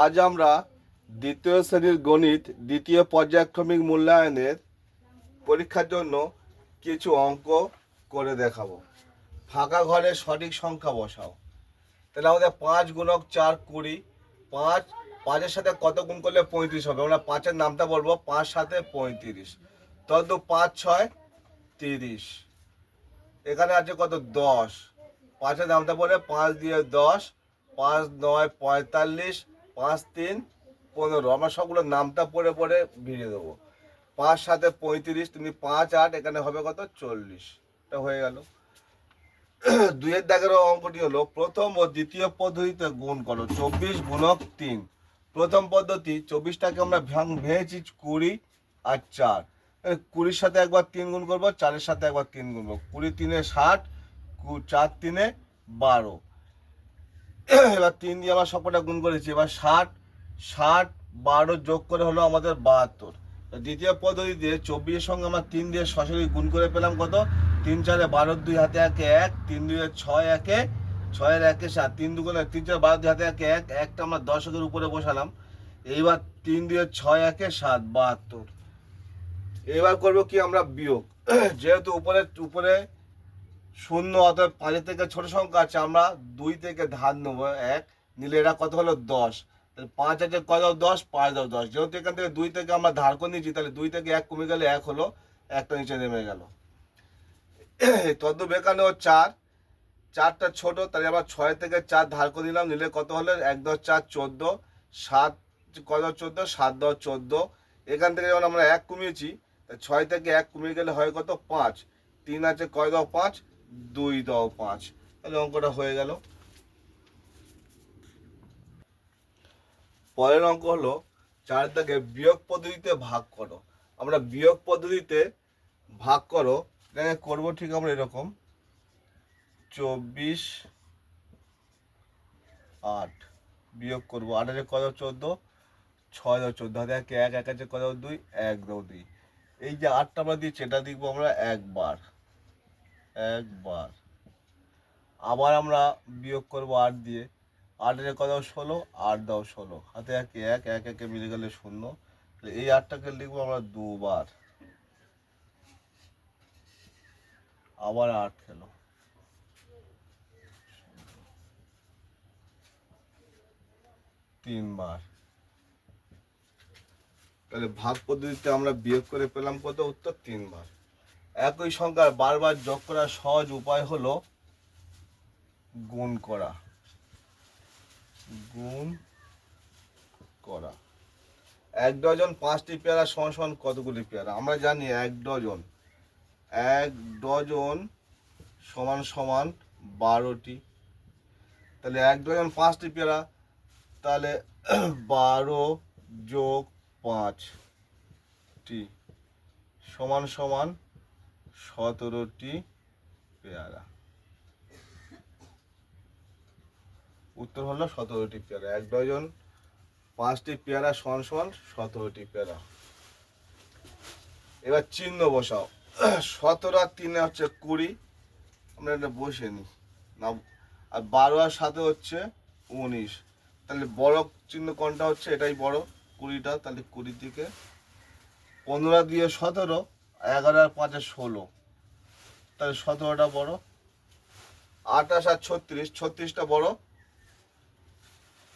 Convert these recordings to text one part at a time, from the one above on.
আজ আমরা দ্বিতীয় শ্রেণীর গণিত দ্বিতীয় পর্যায়ক্রমিক মূল্যায়নের পরীক্ষার জন্য কিছু অঙ্ক করে দেখাবো। ফাঁকা ঘরে সঠিক সংখ্যা বসাও। তাহলে আমাদের 5 × 4 20। পাঁচের সাথে কত গুণ করলে 35 হবে? আমরা 5-এর নামটা বলবো। 5 7 35, তত 5 6 30। এখানে আছে কত? 10। 5-এর নামটা বলে 5 দিয়ে 10, 5 9 45, 5 3 15। আমরা সবগুলো নামটা পড়ে পড়ে ভিড়িয়ে দেবো। 5 7 35, তুমি 5 8, এখানে হবে কত? 40। এটা হয়ে গেল। 2-এর দাগের অঙ্কটি হলো প্রথম ও দ্বিতীয় পদ্ধতিতে গুণ করো। 24 × 3। প্রথম পদ্ধতি 24টাকে আমরা ভেঙেছি 20 আর 4। 20-র সাথে একবার 3 গুণ করবো, 4-এর সাথে একবার 3 গুণ করবো। 20 3 60, 4 3 12। এবার 3 দিয়ে আমরা সবকটা গুণ করেছি। এবার 60 60 12 যোগ করে হলো আমাদের 72। দ্বিতীয় পদ্ধতিতে 24-এর সঙ্গে আমরা 3 দিয়ে সরাসরি গুণ করে পেলাম কত? 3 4 12, 2 হাতে 1 1, 3 2 6 1, 6 1 7, 3 2 3 4 12, 2 হাতে 1 1, একটা আমরা দশকের উপরে বসালাম। এইবার 3 2 6 1 7, 72। এবার করবো কি আমরা? বিয়োগ। যেহেতু উপরে শূন্য, অর্থাৎ 5 থেকে ছোট সংখ্যা আছে, আমরা 2 থেকে ধার নেবো। 1 নিলে এরা কত হলো? 10। তাহলে 5 আছে কত? 10, 5 দাও 10। যেহেতু এখান থেকে 2 থেকে আমরা ধার করে নিয়েছি, তাহলে 2 থেকে 1 কমে গেলে 1 হলো, একটা নিচে নেমে গেল। তদ্রূপ এখানেও 4। 4টা ছোট, তাহলে আবার 6 থেকে 4 ধার করে নিলাম, নিলে কত হলো? 1 10 4 14, 7 কত? 14, 7 10 14। এখান থেকে যখন আমরা 1 কমিয়েছি, 6 থেকে 1 কমিয়ে গেলে হয় কত? 5। 3 আছে কয় দাও? 5, 2 দাও 5। তাহলে অঙ্কটা হয়ে গেল। পরের অঙ্ক হলো 4 থেকে বিয়োগ পদ্ধতিতে ভাগ করো। আমরা বিয়োগ পদ্ধতিতে ভাগ করো এখানে করবো ঠিক আমরা এরকম। 24 8 বিয়োগ করবো। 8 আছে কত? 14, 6 দাও 14, হাতে 1 1, 1 আছে কত? 2, 1 দাও 2। এই যে 8টা আমরা দিচ্ছি, এটা লিখবো আমরা একবার। আবার আমরা বিয়োগ করবো 8 দিয়ে। 8 এর কত? 16, 8 দাও 16, হাতে 1 1, 1 1 মিলে গেলে 0। এই 8টাকে লিখবো আমরা দুবার। আবার 8 খেলো। তিনবার। তাহলে ভাগ পদ্ধতিতে আমরা বিয়োগ করে পেলাম কত? উত্তর 3 বার। একই সংখ্যার বারবার যোগ করার সহজ উপায় হলো গুণ করা। গুণ করা। 1 ডজন 5টি পেয়ারা সমান সমান কতগুলি পেয়ারা? আমরা জানি 1 ডজন সমান সমান 12টি। তাহলে 1 ডজন 5টি পেয়ারা, তাহলে 12 যোগ 5টি সমান সমান 17টি পেয়ারা। উত্তর হলো 17টি পেয়ারা। 1 ডজন 5টি পেয়ারা সমান সমান 17টি পেয়ারা। এবার চিহ্ন বসাও। 17 আর 3 হচ্ছে 20, আমরা এটা বসে নিই না। আর 12 আর 7 হচ্ছে 19। তাহলে বড় চিহ্ন কোনটা হচ্ছে? এটাই বড়, 20টা। তাহলে 20 দিকে 15 দিয়ে 17, 11 আর 5 16, তাহলে 17টা বড়। 28 আর 36, 36টা বড়।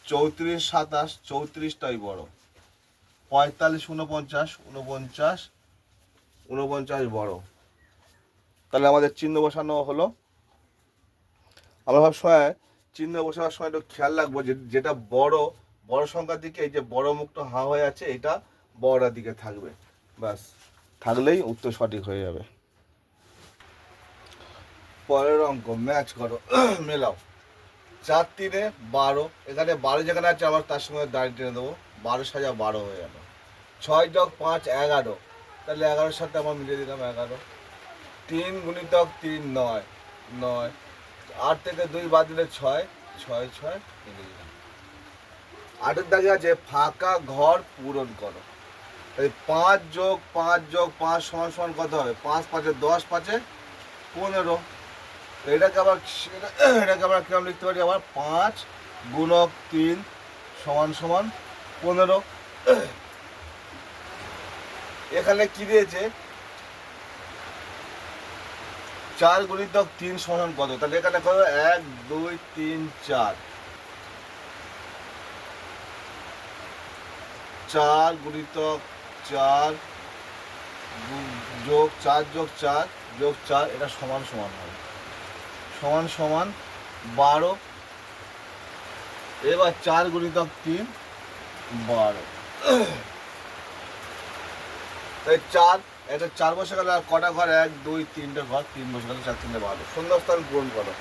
34 27, 34টাই বড়। 45 49, 49 বড়। তাহলে আমাদের চিহ্ন বসানো হলো। আমরা সবসময় চিহ্ন বসানোর সময় একটু খেয়াল রাখবো যে যেটা বড় সংখ্যার দিকে, এই যে বড় মুখটা হা হয়ে আছে, এটা বড়টার দিকে থাকবে। ব্যাস, থাকলেই উত্তর সঠিক হয়ে যাবে। পরের অঙ্ক ম্যাচ করো, মেলাও। 4 3 12, এখানে 12 যেখানে আছে আবার তার সঙ্গে দাঁড়িয়ে টেনে দেবো। 12 সাজা 12 হয়ে গেল। 6 যোগ 5 11, তাহলে 11-এর সাথে আমরা মিলিয়ে দিলাম 11। 3 × 3 9 9, 8 থেকে 2 বাদ দিলে 6 6 6 মিলিয়ে দিলাম। 8-এর দাগে আছে ফাঁকা ঘর পূরণ করো। এই 5 যোগ 5 যোগ 5 সমান সমান কত হবে? 5 5 10, 5 15। এটাকে আবার কিরম লিখতে পারি? আবার 5 × 3 সমান সমান 15। এখানে কি দিয়েছে 4 গুণিতক 3 সমান কত, তাহলে এখানে কত 1 2 3 4, 4 গুণিতক 4 যোগ 4 যোগ 4 যোগ 4, এটা সমান সমান হবে সমান সমান 12। এবার 4 গুণিতক 3 12, তাই 4, এটা 4 বসে গেল। আর কটা ঘর 1 2 3টে ঘর, 3 বসে গেল, 4 3 12। শূন্যস্থান পূরণ করো।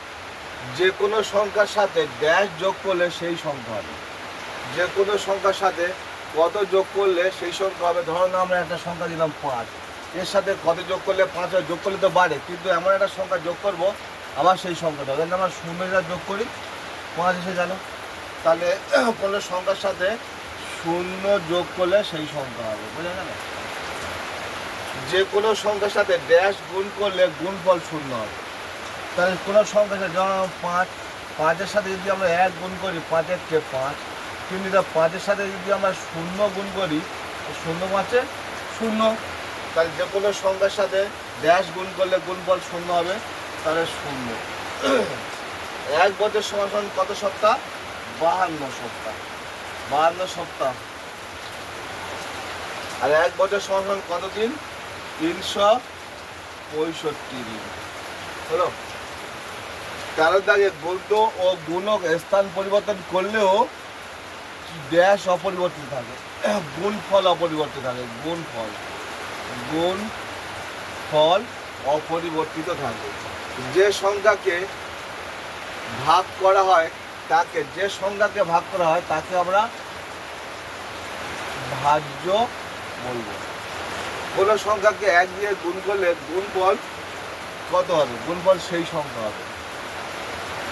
যে কোনো সংখ্যার সাথে ড্যাশ যোগ করলে সেই সংখ্যা হবে। যে কোনো সংখ্যার সাথে কত যোগ করলে সেই সংখ্যা হবে। ধরুন আমরা একটা সংখ্যা দিলাম 5, এর সাথে কত যোগ করলে 5 যোগ করলে তো বাড়ে, কিন্তু এমন একটা সংখ্যা যোগ করব আবার সেই সংখ্যাটা হবে। আমরা 0 যোগ করি 5 এসে গেল। তাহলে কোনো সংখ্যার সাথে 0 যোগ করলে সেই সংখ্যা হবে, বোঝা গেল। যে কোনো সংখ্যার সাথে ড্যাশ গুণ করলে গুণফল 0 হবে। তাহলে কোনো সংখ্যার সাথে যেমন 5, 5-এর সাথে যদি আমরা 1 গুণ করি 5 1 5, কিন্তু 5-এর সাথে যদি আমরা 0 গুণ করি 0 5 0। তাহলে যে কোনো সংখ্যার সাথে ড্যাশ গুণ করলে গুণফল 0 হবে, তাহলে 0। 1 বছর সমান সমান কত সপ্তাহ? 52 সপ্তাহ। 52 সপ্তাহ। আর 1 বছর সমান সমান কত দিন? 365 দিন। হলো। 13 দাগে গদ্য ও গুণক স্থান পরিবর্তন করলেও ড্যাশ অপরিবর্তিত থাকে, গুণফল অপরিবর্তিত থাকে। গুণফল অপরিবর্তিত থাকে। যে সংখ্যাকে ভাগ করা হয় তাকে আমরা ভাজ্য বলবো। কোনো সংখ্যাকে 1 দিয়ে গুণ করলে গুণফল কত হবে? গুণফল সেই সংখ্যা হবে।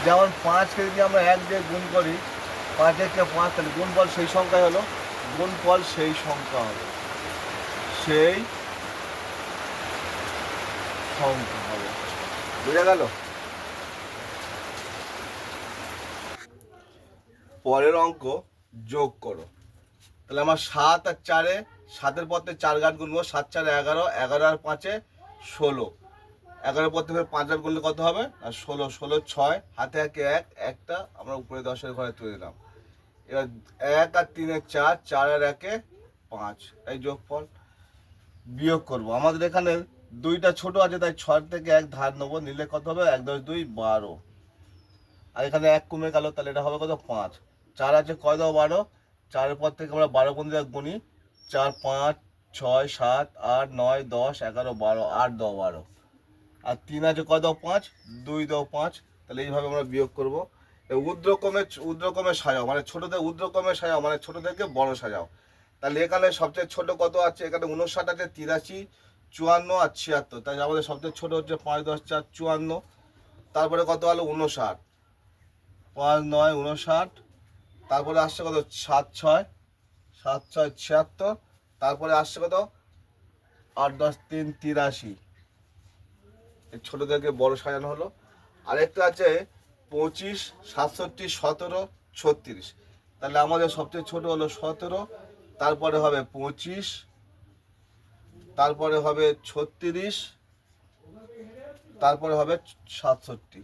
যেমন 5কে যদি আমরা 1 দিয়ে গুণ করি 5 1 5, তাহলে গুণফল সেই সংখ্যাই হলো। গুণফল সেই সংখ্যা হবে, সেই সংখ্যা হবে। বুঝা গেল? পরের অঙ্ক যোগ করো। তাহলে আমার 7 আর 4-এ 7-এর পথে 4 ঘাত গুনবো। 7 4 11, 11 আর 5-এ 16, 11 পথে 5 ঘাত গুনলে কত হবে? আর 16, 16 6, হাতে একে 1, একটা আমরা উপরে 10-এর ঘরে তুলে দিলাম। এবার 1 আর 3-এ 4, 4 আর 1-এ 5, এই যোগফল। বিয়োগ করব। আমাদের এখানে 2টা ছোট আছে, তাই 6 থেকে 1 ধার নেবো। নিলে কত হবে? 1 10 2 12। আর এখানে 1 কমে গেল, তাহলে এটা হবে কত? 5। 4 আছে, কয় দাও? 12। 4-এর পর থেকে আমরা 12 বন্ধু গুনি। 4 5 6 7 8 9 10 11 12, 8 দাও 12। আর 3 আছে, কয় দাও? 5। 2 দাও 5। তাহলে এইভাবে আমরা বিয়োগ করবো। ঊর্ধ্বক্রমে সাজাও, মানে ছোটদের ঊর্ধ্বক্রমে সাজাও, মানে ছোট থেকে বড় সাজাও। তাহলে এখানে সবচেয়ে ছোট কত আছে? এখানে 59 আছে, 83 54 আর 76। তাই আমাদের সবচেয়ে ছোট হচ্ছে 5 10 4 54। তারপরে কত হলো? 59। 5 9 59। তারপরে আসছে কত? 7 6 76। তারপরে আসছে কত? 8 10 3 83। ছোটদেরকে বড় সাজানো হলো। আরেকটা আছে 25 67 17 36। তাহলে আমাদের সবচেয়ে ছোট হলো 17, তারপরে হবে 25, তারপরে হবে 36, তারপরে হবে 67।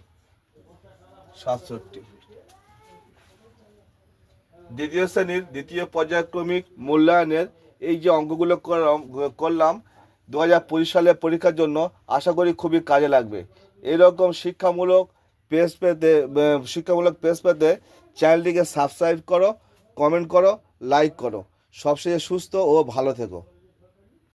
দ্বিতীয় শ্রেণীর দ্বিতীয় পর্যায়ক্রমিক মূল্যায়নের এই যে অঙ্কগুলো করলাম 2025 সালের পরীক্ষার জন্য, আশা করি খুবই কাজে লাগবে। এরকম শিক্ষামূলক পেজ পেতে চ্যানেলটিকে সাবস্ক্রাইব করো, কমেন্ট করো, লাইক করো। সবশেষে সুস্থ ও ভালো থেকো।